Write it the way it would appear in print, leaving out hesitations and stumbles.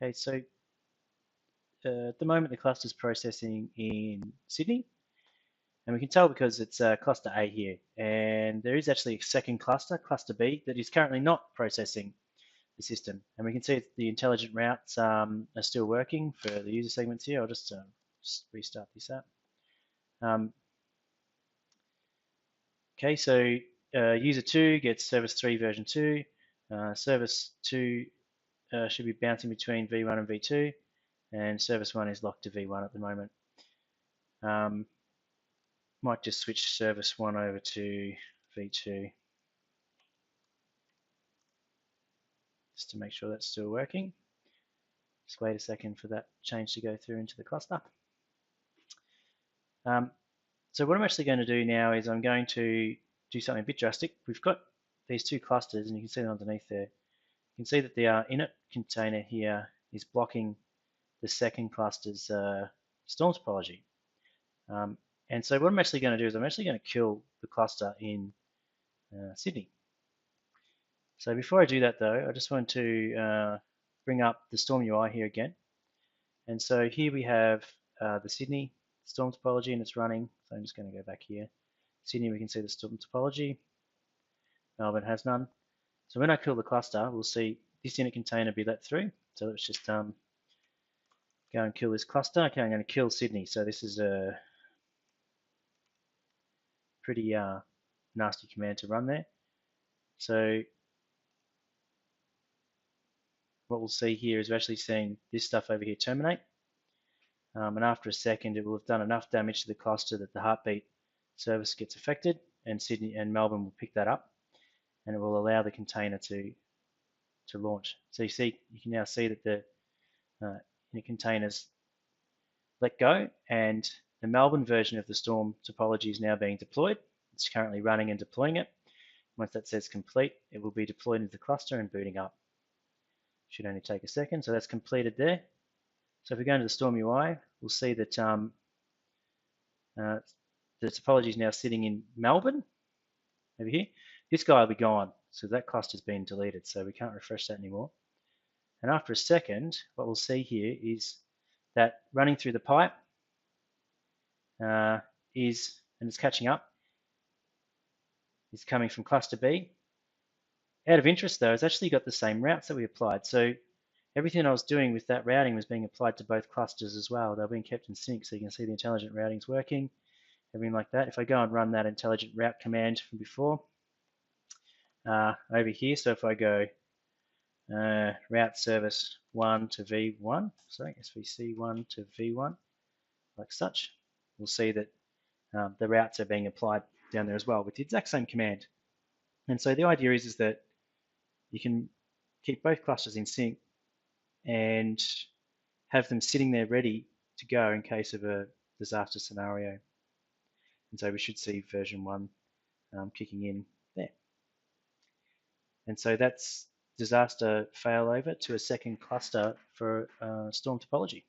Okay, so at the moment the cluster is processing in Sydney, and we can tell because it's cluster A here, and there is actually a second cluster, cluster B, that is currently not processing the system. And we can see the intelligent routes are still working for the user segments here. I'll just restart this up. Okay, so user 2 gets service 3 version 2. Service 2 should be bouncing between V1 and V2, and service 1 is locked to V1 at the moment. Might just switch service 1 over to V2 just to make sure that's still working. Just wait a second for that change to go through into the cluster. So what I'm actually going to do now is I'm going to do something a bit drastic. We've got these two clusters, and you can see them underneath there. You can see that the init container here is blocking the second cluster's storm topology. And so what I'm actually going to do is I'm actually going to kill the cluster in Sydney. So before I do that though, I just want to bring up the Storm UI here again. And so here we have the Sydney storm topology, and it's running. So I'm just going to go back here. Sydney, we can see the storm topology. Melbourne has none. So when I kill the cluster, we'll see this init container be let through. So let's just go and kill this cluster. Okay, I'm going to kill Sydney. So this is a pretty nasty command to run there. So what we'll see here is we're actually seeing this stuff over here terminate. And after a second, it will have done enough damage to the cluster that the heartbeat service gets affected, and Sydney and Melbourne will pick that up, and it will allow the container to launch. So you can now see that the containers let go, and the Melbourne version of the storm topology is now being deployed. It's currently running and deploying it. Once that says complete, it will be deployed into the cluster and booting up. Should only take a second. So that's completed there. So if we go into the Storm UI, we'll see that the topology is now sitting in Melbourne over here. This guy will be gone, so that cluster's been deleted, so we can't refresh that anymore. And after a second, what we'll see here is that running through the pipe and it's catching up, is coming from cluster B. Out of interest though, it's actually got the same routes that we applied. So everything I was doing with that routing was being applied to both clusters as well. They're being kept in sync, so you can see the intelligent routing is working, everything like that. If I go and run that intelligent route command from before, over here, so if I go route service 1 to V1, sorry, SVC1 to V1, like such, we'll see that the routes are being applied down there as well with the exact same command. And so the idea is that you can keep both clusters in sync and have them sitting there ready to go in case of a disaster scenario. And so we should see version 1 kicking in there. And so that's disaster failover to a second cluster for storm topology.